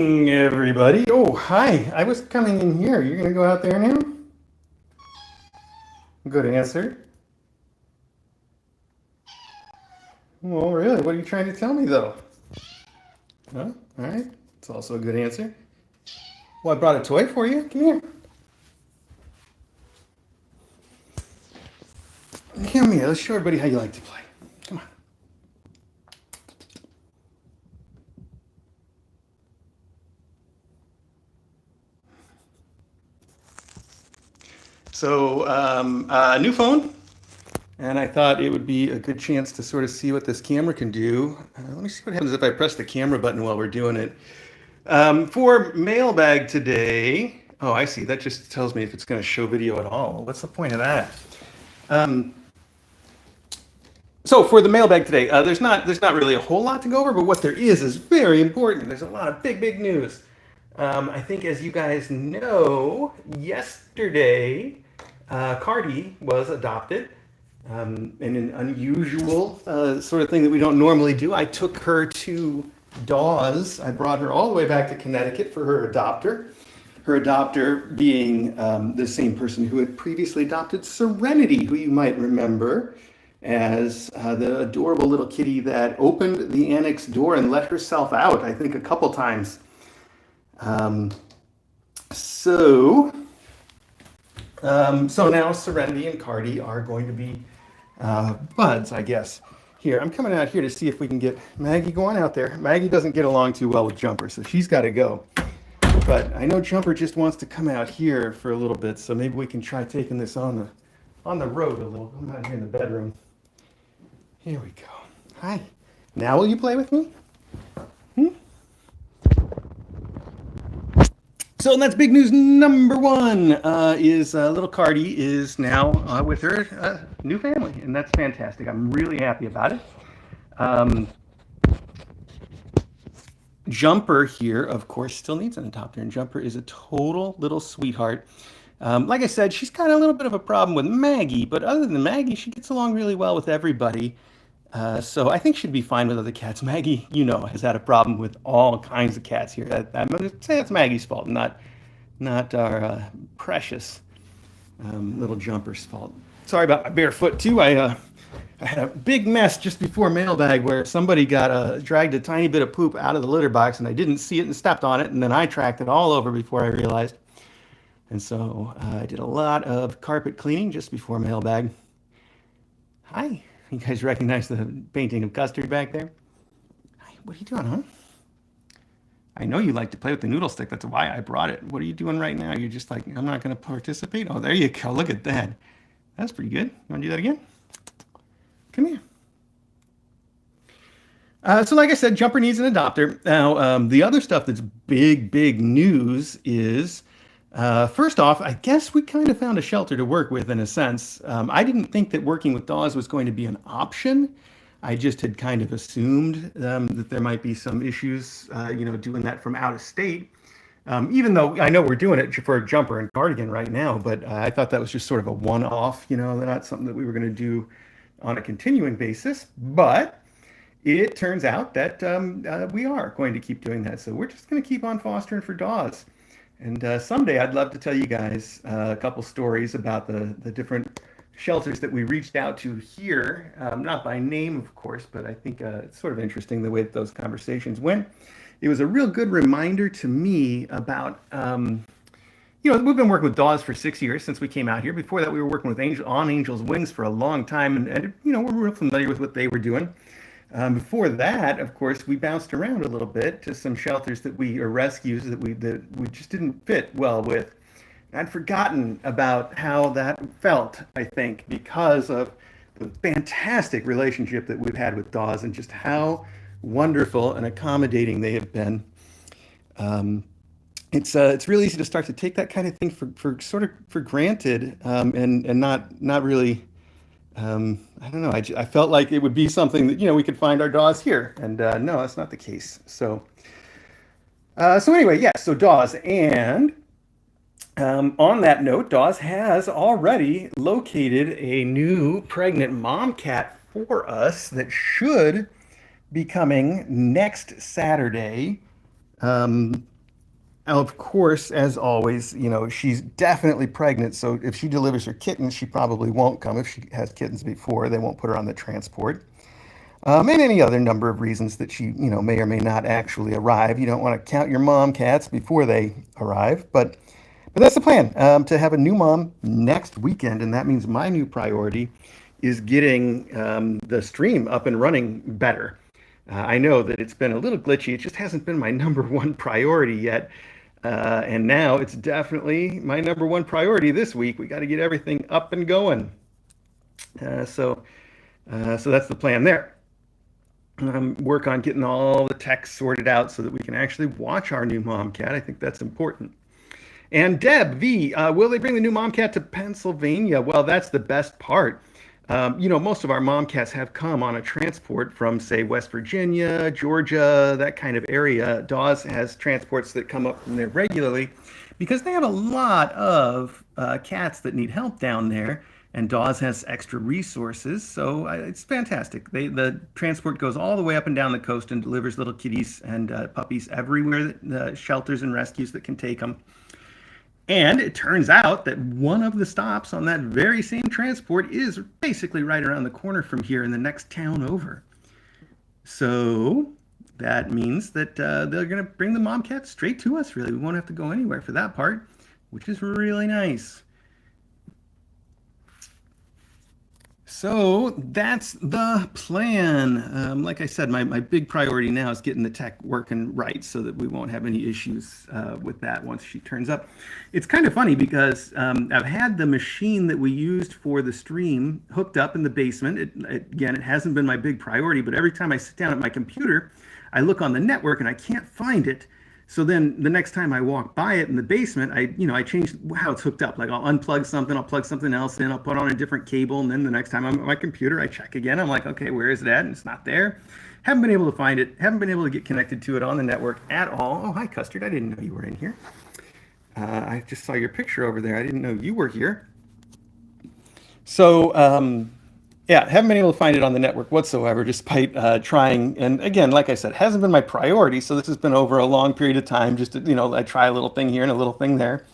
Everybody. Oh, hi. I was coming in here. You're gonna go out there now? Good answer. Well, really, what are you trying to tell me, though? Huh? All right. It's also a good answer. Well, I brought a toy for you. Come here. Come here. Let's show everybody how you like to play. Come on. So, new phone, and I thought it would be a good chance to sort of see what this camera can do. Let me see what happens if I press the camera button while we're doing it. For mailbag today, oh, I see. That just tells me if it's going to show video at all. What's the point of that? So for the mailbag today, there's not really a whole lot to go over, but what there is very important. There's a lot of big news. I think, as you guys know, yesterday, Cardi was adopted. In an unusual sort of thing that we don't normally do. I took her to DAWS. I brought her all the way back to Connecticut for her adopter. Her adopter being the same person who had previously adopted Serenity, who you might remember as the adorable little kitty that opened the annex door and let herself out, I think, a couple times. So now Serenity and Cardi are going to be buds, I guess. Here, I'm coming out here to see if we can get Maggie going out there. Maggie doesn't get along too well with Jumper, so she's got to go. But I know Jumper just wants to come out here for a little bit, so maybe we can try taking this on the road a little. I'm out here in the bedroom. Here we go. Hi. Now will you play with me? So that's big news number one, is little Cardi is now with her new family, and that's fantastic. I'm really happy about it. Jumper here, of course, still needs an adopter, and Jumper is a total little sweetheart. Like I said, she's got a little bit of a problem with Maggie, but other than Maggie, she gets along really well with everybody. So I think she'd be fine with other cats. Maggie, has had a problem with all kinds of cats here. I'm going to say it's Maggie's fault, not our precious little Jumper's fault. Sorry about my bare foot, too. I had a big mess just before mailbag where somebody dragged a tiny bit of poop out of the litter box, and I didn't see it and stepped on it, and then I tracked it all over before I realized. And so I did a lot of carpet cleaning just before mailbag. Hi. You guys recognize the painting of Custard back there? Hi, what are you doing, huh? I know you like to play with the noodle stick. That's why I brought it. What are you doing right now? You're just like, I'm not going to participate? Oh, there you go. Look at that. That's pretty good. You want to do that again? Come here. So like I said, Jumper needs an adopter. Now, the other stuff that's big news is, first off, I guess we kind of found a shelter to work with in a sense. I didn't think that working with DAWS was going to be an option. I just had kind of assumed that there might be some issues, doing that from out of state. Even though I know we're doing it for Jumper and Cardigan right now, but I thought that was just sort of a one-off, not something that we were going to do on a continuing basis. But it turns out that we are going to keep doing that. So we're just going to keep on fostering for DAWS. And someday I'd love to tell you guys a couple stories about the different shelters that we reached out to here. Not by name, of course, but I think it's sort of interesting the way that those conversations went. It was a real good reminder to me about, we've been working with DAWS for 6 years since we came out here. Before that, we were working with on Angel's Wings for a long time, and we're real familiar with what they were doing. Before that, of course, we bounced around a little bit to some shelters or rescues that we just didn't fit well with. I'd forgotten about how that felt, I think, because of the fantastic relationship that we've had with DAWS and just how wonderful and accommodating they have been. It's really easy to start to take that kind of thing for granted, and not really. I don't know. I felt like it would be something that we could find our DAWS here, and no, that's not the case. So anyway, yes. So DAWS, and on that note, DAWS has already located a new pregnant mom cat for us that should be coming next Saturday. Of course, as always, she's definitely pregnant. So if she delivers her kittens, she probably won't come. If she has kittens before, they won't put her on the transport. And any other number of reasons that she, may or may not actually arrive. You don't want to count your mom cats before they arrive, but that's the plan. To have a new mom next weekend, and that means my new priority is getting the stream up and running better. I know that it's been a little glitchy. It just hasn't been my number one priority yet. And now it's definitely my number one priority this week. We got to get everything up and going. Uh, so, so that's the plan there. Work on getting all the tech sorted out so that we can actually watch our new mom cat. I think that's important. And Deb V, will they bring the new momcat to Pennsylvania? Well, that's the best part. Most of our momcats have come on a transport from, say, West Virginia, Georgia, that kind of area. DAWS has transports that come up from there regularly because they have a lot of cats that need help down there, and DAWS has extra resources, so it's fantastic. The transport goes all the way up and down the coast and delivers little kitties and puppies everywhere, the shelters and rescues that can take them. And it turns out that one of the stops on that very same transport is basically right around the corner from here in the next town over. So that means that they're going to bring the momcat straight to us, really. We won't have to go anywhere for that part, which is really nice. So that's the plan. Like I said, my big priority now is getting the tech working right so that we won't have any issues with that once she turns up. It's kind of funny because I've had the machine that we used for the stream hooked up in the basement. Again, it hasn't been my big priority, but every time I sit down at my computer, I look on the network and I can't find it. So then the next time I walk by it in the basement, I change how it's hooked up. Like I'll unplug something, I'll plug something else in, I'll put on a different cable, and then the next time I'm at my computer, I check again. I'm like, okay, where is it at? And it's not there. Haven't been able to find it. Haven't been able to get connected to it on the network at all. Oh, hi, Custard. I didn't know you were in here. I just saw your picture over there. I didn't know you were here. So, yeah, haven't been able to find it on the network whatsoever, despite trying. And again, like I said, hasn't been my priority. So this has been over a long period of time. Just to, I try a little thing here and a little thing there.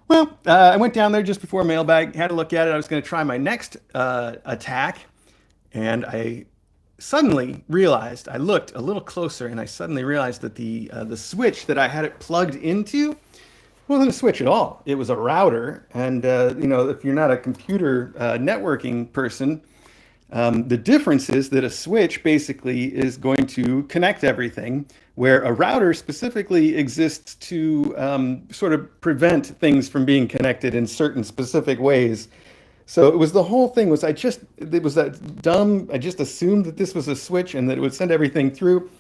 Well, I went down there just before mailbag, had a look at it. I was going to try my next attack, and I suddenly realized. I looked a little closer, and I suddenly realized that the switch that I had it plugged into wasn't a switch at all. It was a router, and if you're not a computer networking person, the difference is that a switch basically is going to connect everything, where a router specifically exists to sort of prevent things from being connected in certain specific ways. So it was the whole thing was it was that dumb. I just assumed that this was a switch and that it would send everything through.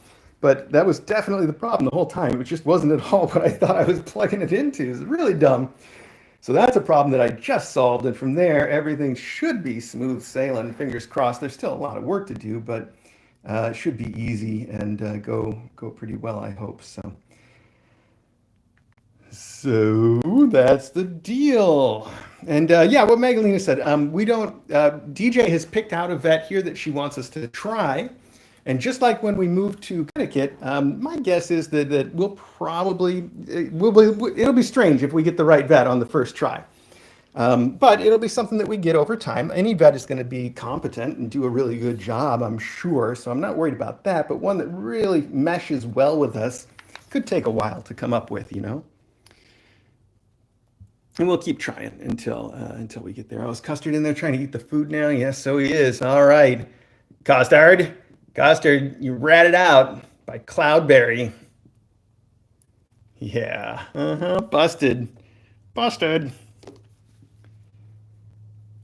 But that was definitely the problem the whole time. It just wasn't at all what I thought I was plugging it into. It's really dumb. So that's a problem that I just solved. And from there, everything should be smooth sailing. Fingers crossed. There's still a lot of work to do, but it should be easy and go pretty well, I hope. So that's the deal. And yeah, what Magdalena said, we don't, DJ has picked out a vet here that she wants us to try. And just like when we moved to Connecticut, my guess is that we'll probably, it'll be strange if we get the right vet on the first try. But it'll be something that we get over time. Any vet is going to be competent and do a really good job, I'm sure. So I'm not worried about that. But one that really meshes well with us could take a while to come up with. And we'll keep trying until we get there. Oh, is Custard in there trying to eat the food now? Yes, so he is. All right. Custard, you ratted out by Cloudberry. Yeah. Busted.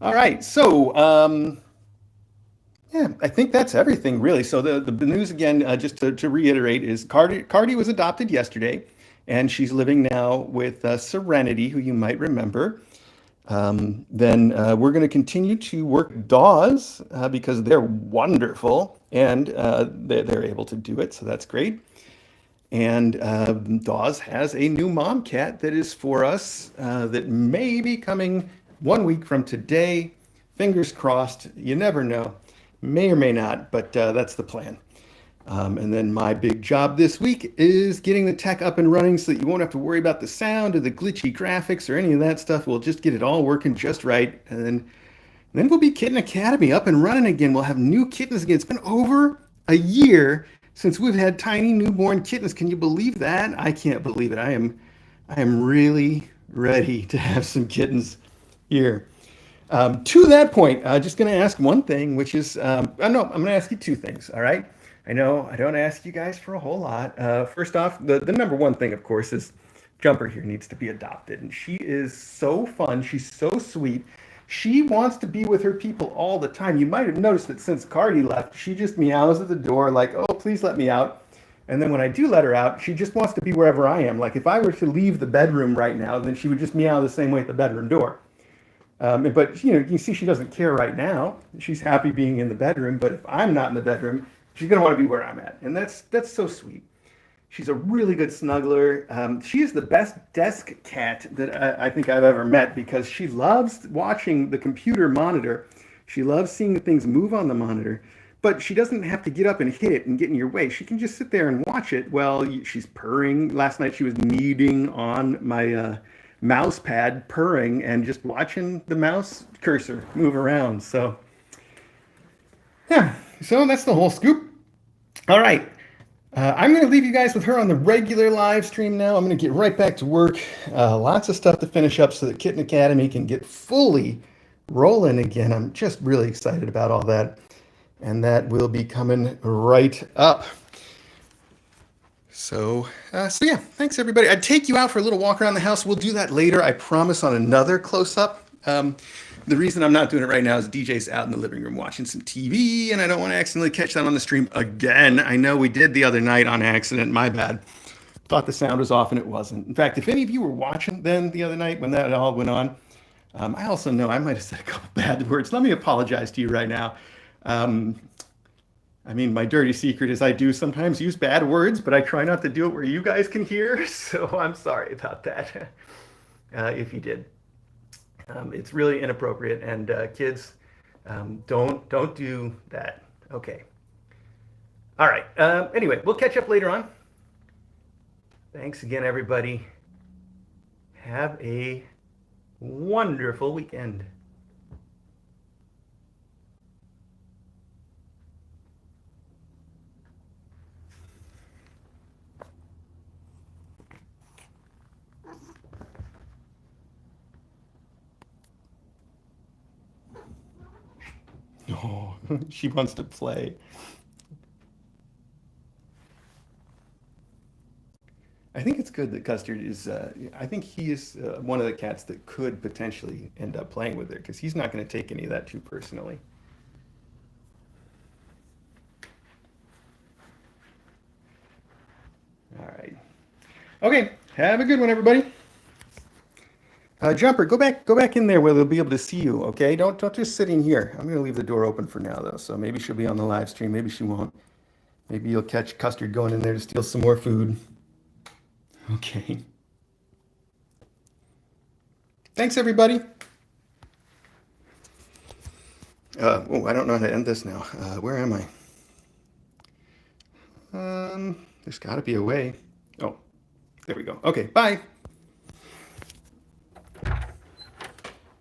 All right. So, yeah, I think that's everything really. So the news again, just to reiterate, is Cardi was adopted yesterday, and she's living now with Serenity, who you might remember. Then we're going to continue to work DAWS because they're wonderful and they're able to do it. So that's great. And DAWS has a new mom cat that is for us that may be coming 1 week from today. Fingers crossed. You never know. May or may not, but that's the plan. And then my big job this week is getting the tech up and running so that you won't have to worry about the sound or the glitchy graphics or any of that stuff. We'll just get it all working just right. And then we'll be Kitten Academy up and running again. We'll have new kittens again. It's been over a year since we've had tiny newborn kittens. Can you believe that? I can't believe it. I am really ready to have some kittens here. To that point, just going to ask one thing, which is, no, I'm going to ask you two things. All right. I know I don't ask you guys for a whole lot. First off, the number one thing, of course, is Jumper here needs to be adopted. And she is so fun. She's so sweet. She wants to be with her people all the time. You might have noticed that since Cardi left, she just meows at the door like, oh, please let me out. And then when I do let her out, she just wants to be wherever I am. Like if I were to leave the bedroom right now, then she would just meow the same way at the bedroom door. But you can see she doesn't care right now. She's happy being in the bedroom. But if I'm not in the bedroom, she's gonna want to be where I'm at, and that's so sweet. She's a really good snuggler. She is the best desk cat that I think I've ever met because she loves watching the computer monitor. She loves seeing the things move on the monitor, but she doesn't have to get up and hit it and get in your way. She can just sit there and watch it while she's purring. Last night she was kneading on my mouse pad, purring, and just watching the mouse cursor move around. So, yeah, so that's the whole scoop. All right. I'm going to leave you guys with her on the regular live stream now. I'm going to get right back to work. Lots of stuff to finish up so that Kitten Academy can get fully rolling again. I'm just really excited about all that. And that will be coming right up. So yeah, thanks everybody. I'd take you out for a little walk around the house. We'll do that later, I promise, on another close-up. The reason I'm not doing it right now is DJ's out in the living room watching some TV, and I don't want to accidentally catch that on the stream again. I know we did the other night on accident. My bad. Thought the sound was off, and it wasn't. In fact, if any of you were watching then the other night when that all went on, I also know I might have said a couple bad words. Let me apologize to you right now. I mean, my dirty secret is I do sometimes use bad words, but I try not to do it where you guys can hear. So I'm sorry about that. If you did. It's really inappropriate, and kids, don't do that. Okay. All right. Anyway, we'll catch up later on. Thanks again, everybody. Have a wonderful weekend. Oh, she wants to play. I think it's good that Custard is. I think he is one of the cats that could potentially end up playing with her because he's not going to take any of that too personally. All right. Okay. Have a good one, everybody. Jumper, go back in there where they'll be able to see you. Okay. Don't just sit in here. I'm going to leave the door open for now, though. So maybe she'll be on the live stream. Maybe she won't. Maybe you'll catch Custard going in there to steal some more food. Okay. Thanks, everybody. Oh, I don't know how to end this now. Where am I? There's got to be a way. Oh, there we go. Okay, bye.